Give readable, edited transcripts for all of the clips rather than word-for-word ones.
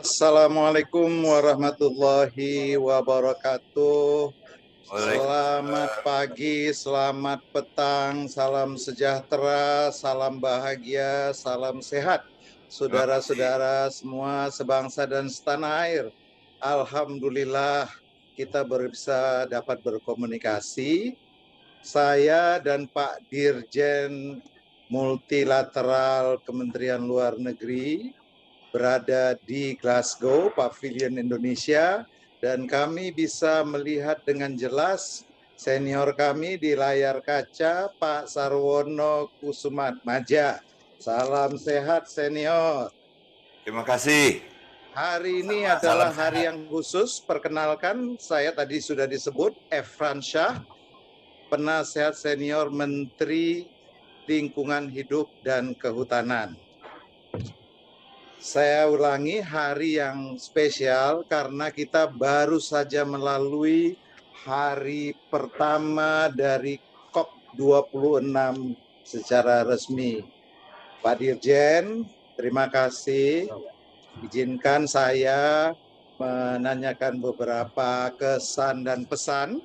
Assalamualaikum warahmatullahi wabarakatuh. Selamat Waalaikumsalam. pagi, selamat petang, salam sejahtera, salam bahagia, salam sehat. Terima kasih. Saudara-saudara semua sebangsa dan setanah air. Alhamdulillah kita bisa dapat berkomunikasi. Saya dan Pak Dirjen Multilateral Kementerian Luar Negeri berada di Glasgow, Pavilion Indonesia, dan kami bisa melihat dengan jelas senior kami di layar kaca, Pak Sarwono Kusumatmaja. Salam sehat senior. Terima kasih. Hari ini Sama, adalah salam hari sehat. yang khusus. Perkenalkan, saya tadi sudah disebut Efran Shah, penasehat senior Menteri Lingkungan Hidup dan Kehutanan. Saya ulangi, hari yang spesial karena kita baru saja melalui hari pertama dari COP26 secara resmi. Pak Dirjen, terima kasih. Izinkan saya menanyakan beberapa kesan dan pesan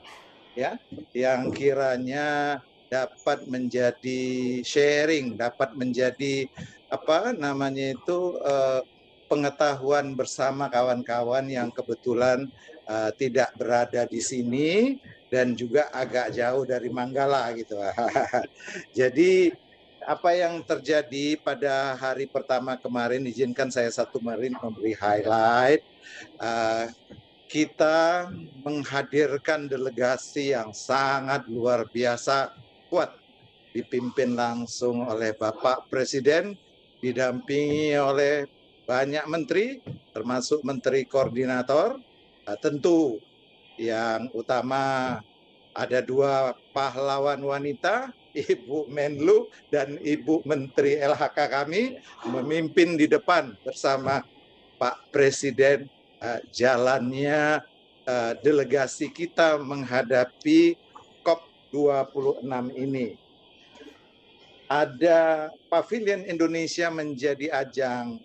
ya yang kiranya dapat menjadi sharing, dapat menjadi pengetahuan bersama kawan-kawan yang kebetulan tidak berada di sini dan juga agak jauh dari Manggala gitu. Jadi apa yang terjadi pada hari pertama kemarin, izinkan saya satu menit memberi highlight. Kita menghadirkan delegasi yang sangat luar biasa kuat, dipimpin langsung oleh Bapak Presiden, didampingi oleh banyak menteri, termasuk menteri koordinator. Tentu yang utama ada dua pahlawan wanita, Ibu Menlu dan Ibu Menteri LHK kami, memimpin di depan bersama Pak Presiden jalannya delegasi kita menghadapi COP26 ini. Ada Pavilion Indonesia menjadi ajang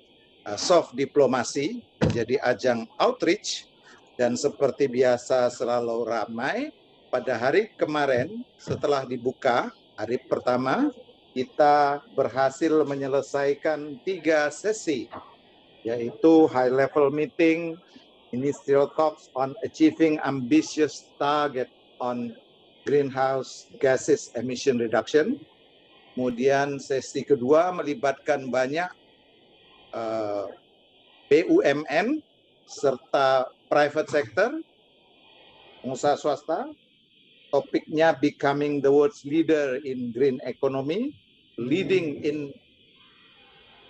soft diplomasi, menjadi ajang outreach, dan seperti biasa selalu ramai. Pada hari kemarin setelah dibuka, hari pertama, kita berhasil menyelesaikan 3 sesi, yaitu high level meeting, initial talks on achieving ambitious target on greenhouse gases emission reduction. Kemudian sesi kedua melibatkan banyak BUMN serta private sector, pengusaha swasta. Topiknya Becoming the World's Leader in Green Economy, Leading in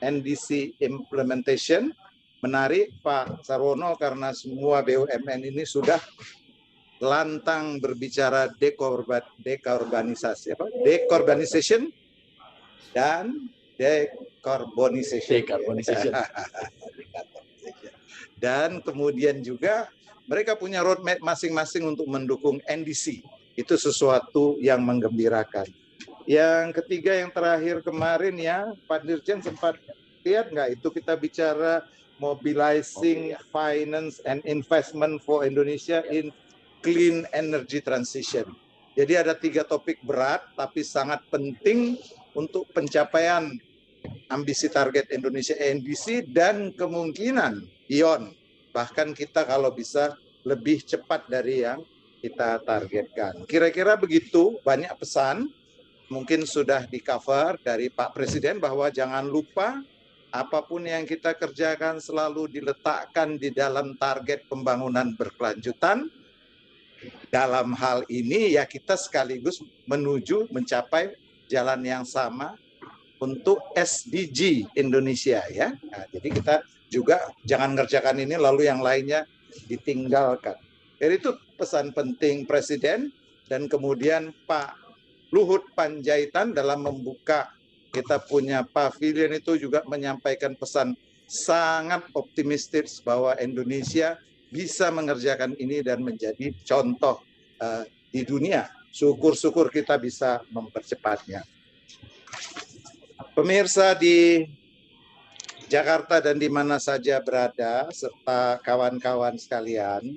NDC Implementation. Menarik Pak Sarwono karena semua BUMN ini sudah lantang berbicara decarbonisation dan decarbonisation. Dan kemudian juga mereka punya roadmap masing-masing untuk mendukung NDC. Itu sesuatu yang menggembirakan. Yang ketiga, yang terakhir kemarin ya, Pak Dirjen sempat lihat nggak itu kita bicara mobilizing finance and investment for Indonesia in clean energy transition. Jadi ada 3 topik berat tapi sangat penting untuk pencapaian ambisi target Indonesia NDC dan kemungkinan beyond. Bahkan kita kalau bisa lebih cepat dari yang kita targetkan. Kira-kira begitu, banyak pesan. Mungkin sudah di-cover dari Pak Presiden bahwa jangan lupa apapun yang kita kerjakan selalu diletakkan di dalam target pembangunan berkelanjutan. Dalam hal ini ya kita sekaligus menuju mencapai jalan yang sama untuk SDG Indonesia ya. Nah, jadi kita juga jangan ngerjakan ini lalu yang lainnya ditinggalkan. Jadi itu pesan penting Presiden dan kemudian Pak Luhut Panjaitan dalam membuka kita punya pavilion itu juga menyampaikan pesan sangat optimistis bahwa Indonesia bisa mengerjakan ini dan menjadi contoh di dunia. Syukur-syukur kita bisa mempercepatnya. Pemirsa di Jakarta dan di mana saja berada, serta kawan-kawan sekalian.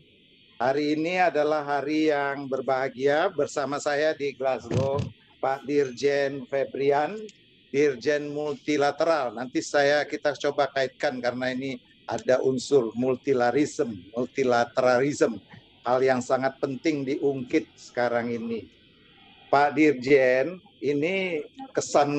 Hari ini adalah hari yang berbahagia bersama saya di Glasgow, Pak Dirjen Febrian, Dirjen Multilateral. Nanti kita coba kaitkan karena ini ada unsur multilateralism, hal yang sangat penting diungkit sekarang ini. Pak Dirjen, ini kesan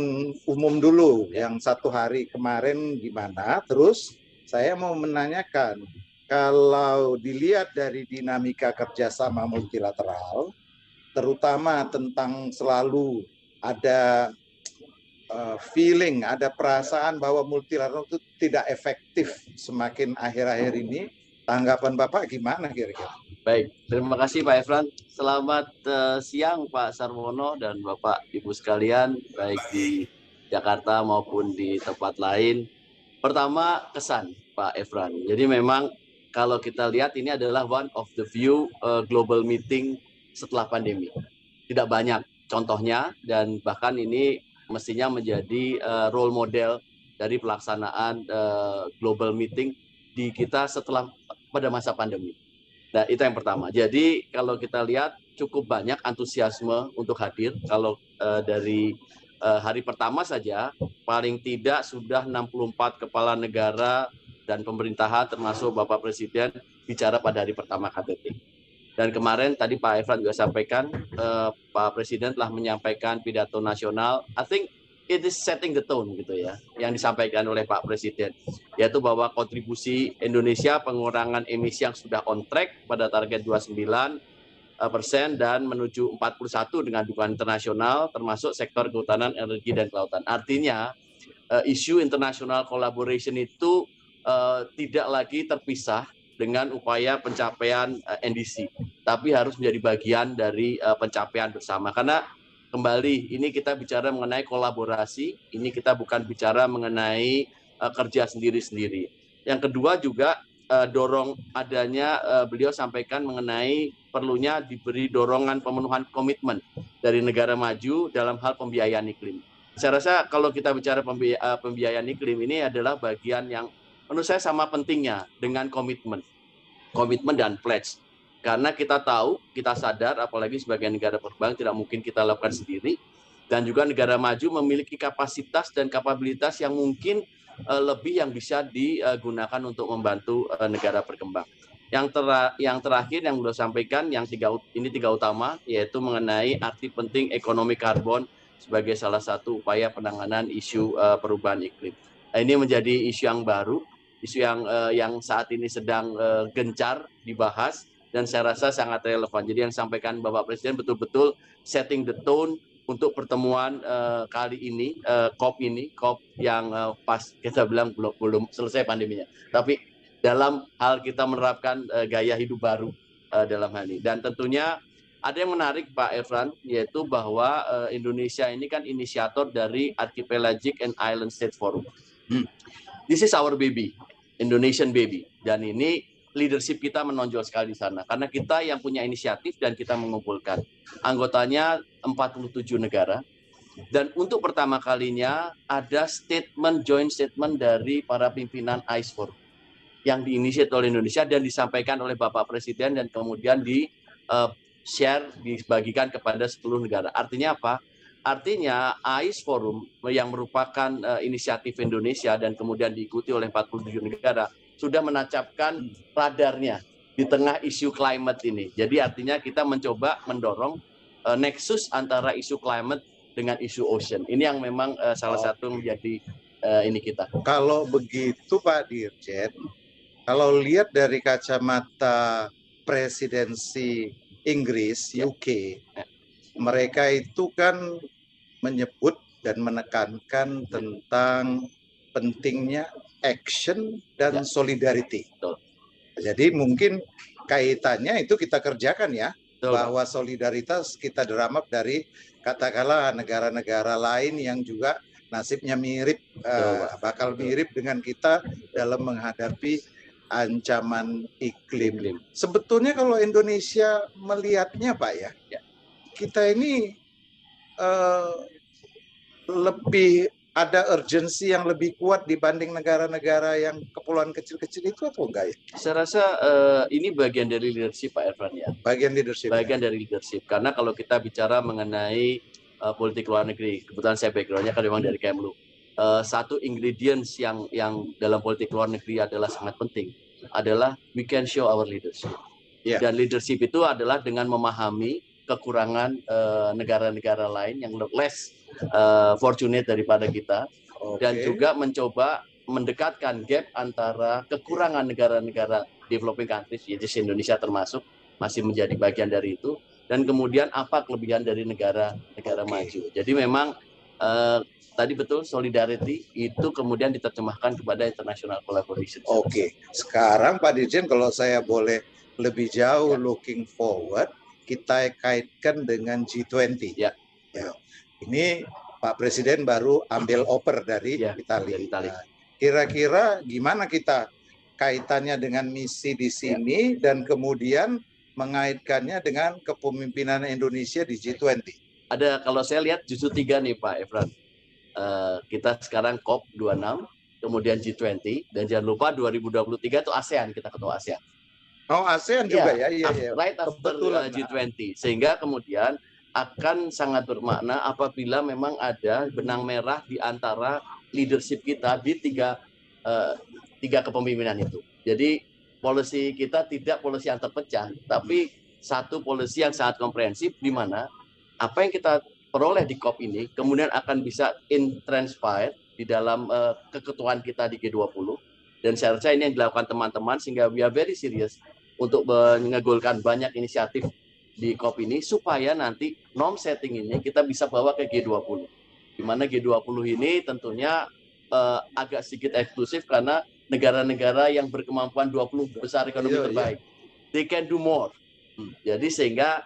umum dulu yang 1 hari kemarin gimana? Terus saya mau menanyakan, kalau dilihat dari dinamika kerjasama multilateral, terutama tentang selalu ada feeling, ada perasaan bahwa multilateral itu tidak efektif semakin akhir-akhir ini, tanggapan Bapak gimana kira-kira? Baik, terima kasih Pak Efran. Selamat siang Pak Sarwono dan Bapak Ibu sekalian, baik di Jakarta maupun di tempat lain. Pertama, kesan Pak Efran. Jadi memang kalau kita lihat ini adalah one of the few global meeting setelah pandemi. Tidak banyak contohnya dan bahkan ini mestinya menjadi role model dari pelaksanaan global meeting di kita setelah pada masa pandemi. Nah, itu yang pertama. Jadi kalau kita lihat cukup banyak antusiasme untuk hadir. Kalau dari hari pertama saja, paling tidak sudah 64 kepala negara dan pemerintahan termasuk Bapak Presiden bicara pada hari pertama KTT. Dan kemarin tadi Pak Efran juga sampaikan, Pak Presiden telah menyampaikan pidato nasional. I think it is setting the tone gitu ya, yang disampaikan oleh Pak Presiden, yaitu bahwa kontribusi Indonesia pengurangan emisi yang sudah on track pada target 29% dan menuju 41 dengan dukungan internasional, termasuk sektor kehutanan, energi, dan kelautan. Artinya, isu international collaboration itu tidak lagi terpisah dengan upaya pencapaian NDC, tapi harus menjadi bagian dari pencapaian bersama. Karena kembali, ini kita bicara mengenai kolaborasi, ini kita bukan bicara mengenai kerja sendiri-sendiri. Yang kedua juga dorong adanya, beliau sampaikan mengenai perlunya diberi dorongan pemenuhan komitmen dari negara maju dalam hal pembiayaan iklim. Saya rasa kalau kita bicara pembiayaan iklim ini adalah bagian yang menurut saya sama pentingnya dengan komitmen dan pledge. Karena kita tahu, kita sadar, apalagi sebagai negara berkembang tidak mungkin kita lakukan sendiri, dan juga negara maju memiliki kapasitas dan kapabilitas yang mungkin lebih yang bisa digunakan untuk membantu negara berkembang. Yang terakhir yang beliau sampaikan, tiga utama, yaitu mengenai arti penting ekonomi karbon sebagai salah satu upaya penanganan isu perubahan iklim. Nah, ini menjadi isu yang baru, isu yang saat ini sedang gencar dibahas, dan saya rasa sangat relevan. Jadi yang disampaikan Bapak Presiden betul-betul setting the tone untuk pertemuan kali ini, COP yang pas kita bilang belum selesai pandeminya. Tapi dalam hal kita menerapkan gaya hidup baru dalam hal ini. Dan tentunya ada yang menarik Pak Efran, yaitu bahwa Indonesia ini kan inisiator dari Archipelagic and Island State Forum. This is our baby, Indonesian baby. Dan ini leadership kita menonjol sekali di sana karena kita yang punya inisiatif dan kita mengumpulkan anggotanya 47 negara, dan untuk pertama kalinya ada joint statement dari para pimpinan ICE Forum yang diinisiasi oleh Indonesia dan disampaikan oleh Bapak Presiden dan kemudian dibagikan kepada 10 negara. Artinya apa? Artinya ICE Forum yang merupakan inisiatif Indonesia dan kemudian diikuti oleh 47 negara sudah menancapkan radarnya di tengah isu climate ini. Jadi artinya kita mencoba mendorong nexus antara isu climate dengan isu ocean. Ini yang memang salah satu menjadi ini kita. Kalau begitu Pak Dirjen, kalau lihat dari kacamata presidensi Inggris, UK, mereka itu kan menyebut dan menekankan tentang pentingnya action dan solidarity. Jadi mungkin kaitannya itu kita kerjakan ya, bahwa solidaritas kita deramak dari katakanlah negara-negara lain yang juga nasibnya mirip, bakal mirip dengan kita dalam menghadapi ancaman iklim. Sebetulnya kalau Indonesia melihatnya Pak ya, kita ini lebih ada urgensi yang lebih kuat dibanding negara-negara yang kepulauan kecil-kecil itu atau enggak ya? Saya rasa ini bagian dari leadership Pak Irfan ya. Bagian leadership. Bagian dari leadership. Karena kalau kita bicara mengenai politik luar negeri, kebetulan saya backgroundnya kan memang dari Kemlu. Satu ingredients yang dalam politik luar negeri adalah sangat penting adalah we can show our leadership. Yeah. Dan leadership itu adalah dengan memahami kekurangan negara-negara lain yang less fortunate daripada kita, dan juga mencoba mendekatkan gap antara kekurangan negara-negara developing countries, yaitu Indonesia termasuk masih menjadi bagian dari itu, dan kemudian apa kelebihan dari negara-negara maju. Jadi memang tadi betul solidarity itu kemudian diterjemahkan kepada international collaboration. Sekarang Pak Dirjen, kalau saya boleh lebih jauh looking forward, kita kaitkan dengan G20. Ya. Ini Pak Presiden baru ambil oper dari Italia. Kira-kira gimana kita kaitannya dengan misi di sini dan kemudian mengaitkannya dengan kepemimpinan Indonesia di G20? Ada, kalau saya lihat justru 3 nih Pak Efran. Kita sekarang COP26, kemudian G20, dan jangan lupa 2023 itu ASEAN, kita ketua ASEAN. Oh, ASEAN juga ya? Iya. Right after G20. Sehingga kemudian akan sangat bermakna apabila memang ada benang merah di antara leadership kita di tiga kepemimpinan itu. Jadi policy kita tidak policy yang terpecah, tapi satu policy yang sangat komprehensif di mana apa yang kita peroleh di COP ini kemudian akan bisa transpire di dalam keketuaan kita di G20. Dan saya rasa ini yang dilakukan teman-teman sehingga we are very serious untuk mengegolkan banyak inisiatif di COP ini supaya nanti norm setting ini kita bisa bawa ke G20. Di mana G20 ini tentunya agak sedikit eksklusif karena negara-negara yang berkemampuan 20 besar ekonomi terbaik. They can do more. Jadi sehingga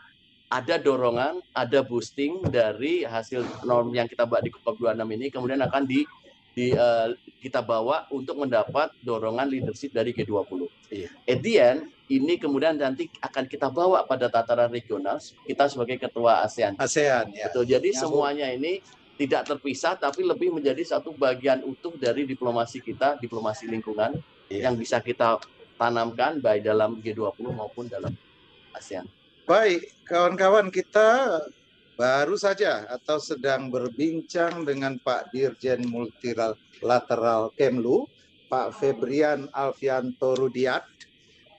ada dorongan, ada boosting dari hasil norm yang kita bawa di COP26 ini kemudian akan kita bawa untuk mendapat dorongan leadership dari G20. At the end, ini kemudian nanti akan kita bawa pada tataran regional, kita sebagai ketua ASEAN. Ya. Betul. Jadi semuanya ini tidak terpisah, tapi lebih menjadi satu bagian utuh dari diplomasi kita, diplomasi lingkungan, yang bisa kita tanamkan baik dalam G20 maupun dalam ASEAN. Baik, kawan-kawan, kita baru saja atau sedang berbincang dengan Pak Dirjen Multilateral Kemlu, Pak Febrian Alfianto Rudiat,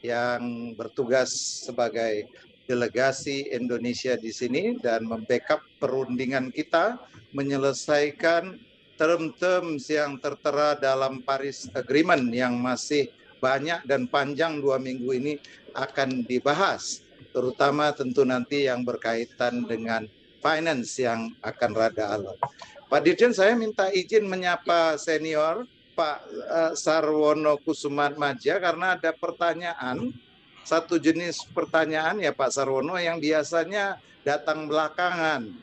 yang bertugas sebagai delegasi Indonesia di sini dan membackup perundingan kita menyelesaikan term-terms yang tertera dalam Paris Agreement yang masih banyak dan panjang 2 minggu ini akan dibahas, terutama tentu nanti yang berkaitan dengan finance yang akan rada alot. Pak Dirjen, saya minta izin menyapa senior Pak Sarwono Kusumatmadja karena ada pertanyaan, satu jenis pertanyaan ya Pak Sarwono yang biasanya datang belakangan,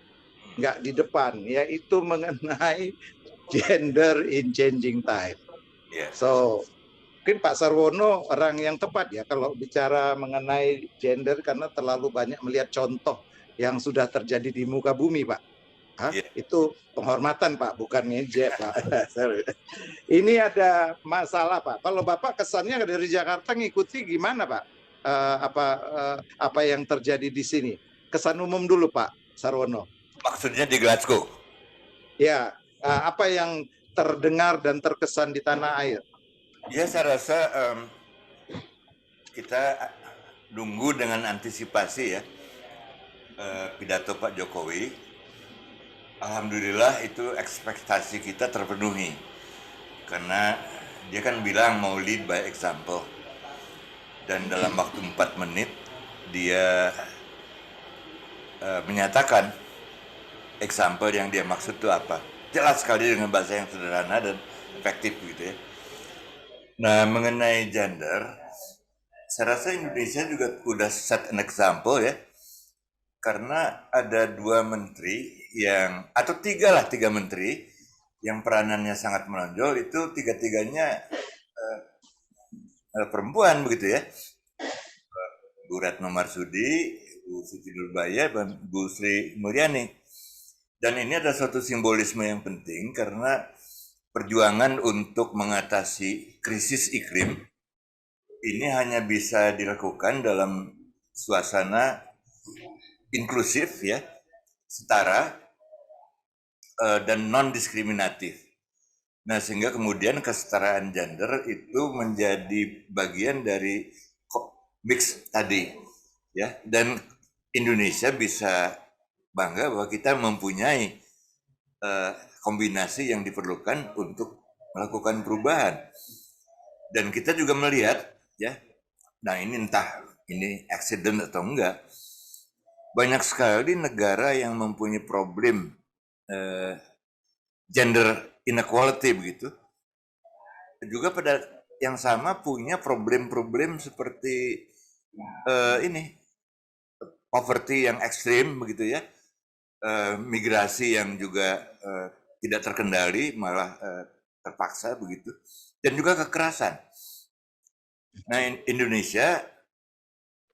nggak di depan, yaitu mengenai gender in changing time. So, mungkin Pak Sarwono orang yang tepat ya kalau bicara mengenai gender karena terlalu banyak melihat contoh yang sudah terjadi di muka bumi, Pak. Itu penghormatan, Pak, bukan ngejek, Pak. Ini ada masalah, Pak. Kalau Bapak kesannya dari Jakarta ngikuti gimana, Pak? Apa yang terjadi di sini? Kesan umum dulu, Pak Sarwono. Maksudnya di Glasgow? Ya, apa yang terdengar dan terkesan di tanah air? Ya, saya rasa kita nunggu dengan antisipasi ya pidato Pak Jokowi. Alhamdulillah itu ekspektasi kita terpenuhi karena dia kan bilang mau lead by example dan dalam waktu 4 menit dia menyatakan example yang dia maksud itu apa, jelas sekali dengan bahasa yang sederhana dan efektif gitu ya. Nah, mengenai gender, saya rasa Indonesia juga sudah set an example ya, karena ada 2 menteri yang, atau 3 menteri yang peranannya sangat menonjol, itu 3-tiganya perempuan begitu ya. Bu Retno Marsudi, Bu Siti Nurbaya, dan Bu Sri Mulyani. Dan ini ada suatu simbolisme yang penting karena perjuangan untuk mengatasi krisis iklim ini hanya bisa dilakukan dalam suasana inklusif ya, setara dan non diskriminatif. Nah, sehingga kemudian kesetaraan gender itu menjadi bagian dari mix tadi ya, dan Indonesia bisa bangga bahwa kita mempunyai kombinasi yang diperlukan untuk melakukan perubahan. Dan kita juga melihat ya, nah ini entah ini accident atau enggak, banyak sekali negara yang mempunyai problem gender inequality begitu, juga pada yang sama punya problem-problem seperti ini poverty yang ekstrim begitu ya, migrasi yang juga tidak terkendali malah terpaksa begitu, dan juga kekerasan. Nah, Indonesia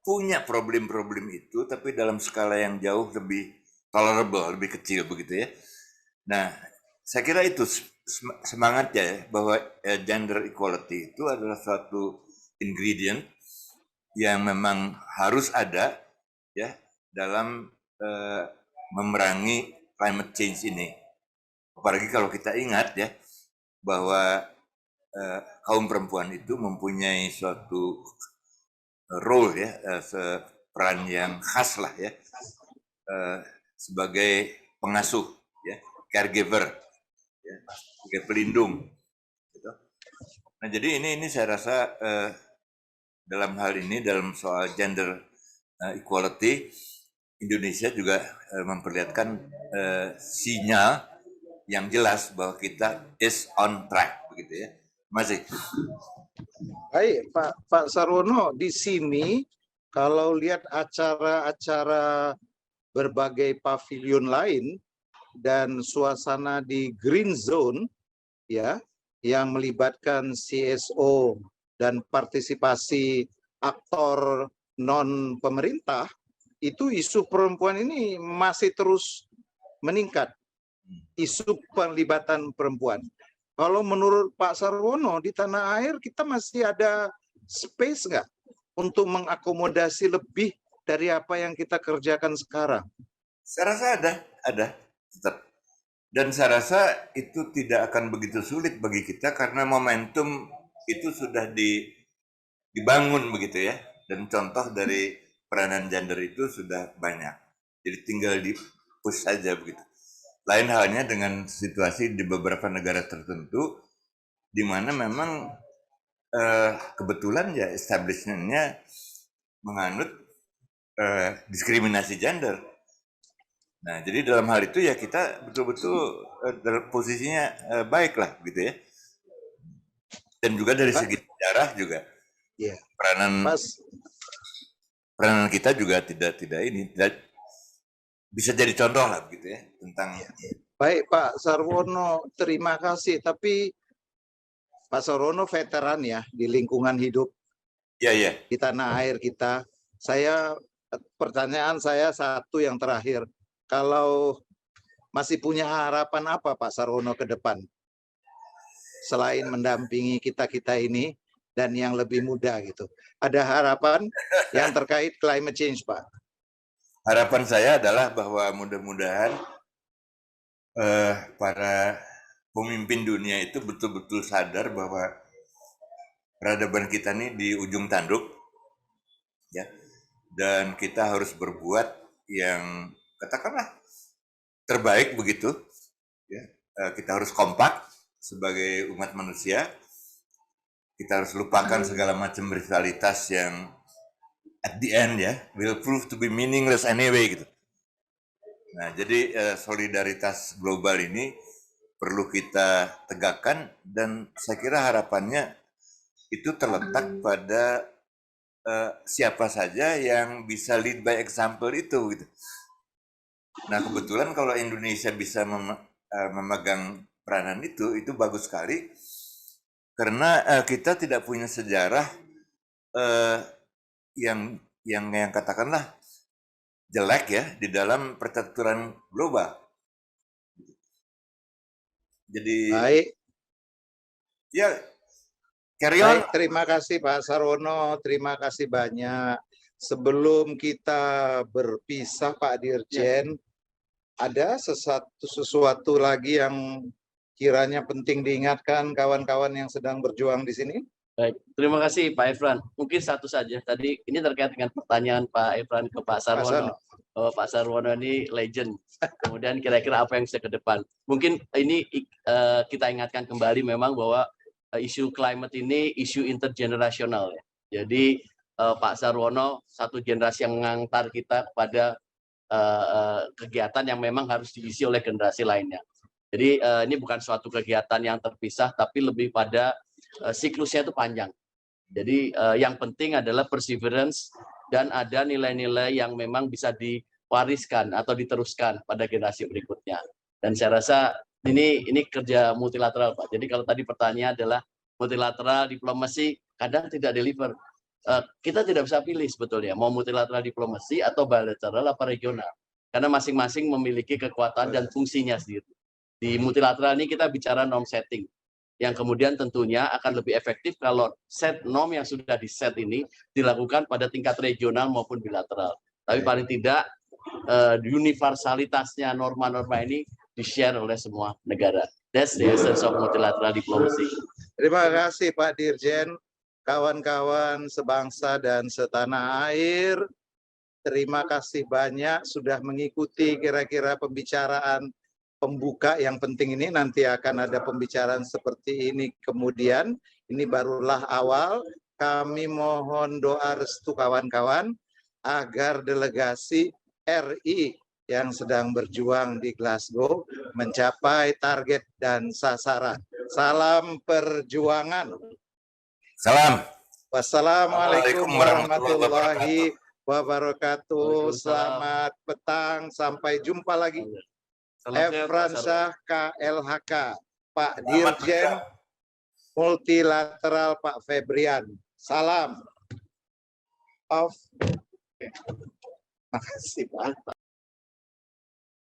punya problem-problem itu tapi dalam skala yang jauh lebih tolerable, lebih kecil begitu ya. Nah, saya kira itu semangatnya ya, bahwa gender equality itu adalah suatu ingredient yang memang harus ada ya dalam memerangi climate change ini. Apalagi kalau kita ingat ya bahwa kaum perempuan itu mempunyai suatu role ya, peran yang khas lah ya, sebagai pengasuh ya, caregiver ya, sebagai pelindung gitu. Nah, jadi ini saya rasa dalam hal ini, dalam soal gender equality, Indonesia juga memperlihatkan sinyal yang jelas bahwa kita is on track begitu ya. Masih. Baik, Pak Sarwono, di sini kalau lihat acara-acara berbagai pavilion lain dan suasana di green zone ya yang melibatkan CSO dan partisipasi aktor non pemerintah, itu isu perempuan ini masih terus meningkat, isu pelibatan perempuan. Kalau menurut Pak Sarwono, di tanah air kita masih ada space nggak untuk mengakomodasi lebih dari apa yang kita kerjakan sekarang? Saya rasa ada tetap. Dan saya rasa itu tidak akan begitu sulit bagi kita karena momentum itu sudah dibangun begitu ya. Dan contoh dari peranan gender itu sudah banyak. Jadi tinggal di push saja begitu. Lain halnya dengan situasi di beberapa negara tertentu di mana memang kebetulan ya establishment-nya menganut diskriminasi gender. Nah, jadi dalam hal itu ya kita betul-betul posisinya baik lah gitu ya. Dan juga dari segi sejarah juga ya, peranan kita juga tidak bisa jadi contoh lah gitu ya tentang. Baik Pak Sarwono, terima kasih. Tapi Pak Sarwono veteran ya di lingkungan hidup di tanah air kita. Pertanyaan saya satu yang terakhir, kalau masih punya harapan apa Pak Sarwono ke depan selain mendampingi kita ini dan yang lebih muda gitu? Ada harapan yang terkait climate change, Pak? Harapan saya adalah bahwa mudah-mudahan para pemimpin dunia itu betul-betul sadar bahwa peradaban kita ini di ujung tanduk ya, dan kita harus berbuat yang katakanlah terbaik begitu ya. Kita harus kompak sebagai umat manusia, kita harus lupakan segala macam rivalitas yang at the end ya will prove to be meaningless anyway gitu. Nah, jadi solidaritas global ini perlu kita tegakkan dan saya kira harapannya itu terletak pada siapa saja yang bisa lead by example itu gitu. Nah, kebetulan kalau Indonesia bisa memegang peranan itu bagus sekali karena kita tidak punya sejarah yang katakanlah jelek ya di dalam percaturan global. Jadi Baik, ya carry on. baik, terima kasih Pak Sarwono, terima kasih banyak. Sebelum kita berpisah Pak Dirjen, ada sesuatu lagi yang kiranya penting diingatkan kawan-kawan yang sedang berjuang di sini? Baik, terima kasih Pak Efran. Mungkin satu saja. Tadi ini terkait dengan pertanyaan Pak Efran ke Pak Sarwono. Pak Sarwono ini legend. Kemudian kira-kira apa yang bisa ke depan? Mungkin ini kita ingatkan kembali memang bahwa isu climate ini isu intergenerasional ya. Jadi Pak Sarwono satu generasi yang mengantar kita kepada kegiatan yang memang harus diisi oleh generasi lainnya. Jadi ini bukan suatu kegiatan yang terpisah, tapi lebih pada siklusnya itu panjang. Jadi yang penting adalah perseverance dan ada nilai-nilai yang memang bisa diwariskan atau diteruskan pada generasi berikutnya. Dan saya rasa ini kerja multilateral, Pak. Jadi kalau tadi pertanyaan adalah multilateral diplomasi kadang tidak deliver. Kita tidak bisa pilih sebetulnya mau multilateral diplomasi atau bilateral apa regional. Karena masing-masing memiliki kekuatan dan fungsinya sendiri. Di multilateral ini kita bicara norm setting, yang kemudian tentunya akan lebih efektif kalau set norm yang sudah di-set ini dilakukan pada tingkat regional maupun bilateral. Tapi paling tidak universalitasnya norma-norma ini di-share oleh semua negara. That's the essence of multilateral diplomacy. Terima kasih Pak Dirjen, kawan-kawan sebangsa dan setanah air. Terima kasih banyak sudah mengikuti kira-kira pembicaraan pembuka yang penting ini. Nanti akan ada pembicaraan seperti ini kemudian. Ini barulah awal. Kami mohon doa restu kawan-kawan agar delegasi RI yang sedang berjuang di Glasgow mencapai target dan sasaran. Salam perjuangan. Salam. Wassalamualaikum warahmatullahi wabarakatuh. Selamat petang. Sampai jumpa lagi. Efran Syah KLHK, Pak Dirjen Multilateral Pak Febrian. Salam. Off. Makasih Pak.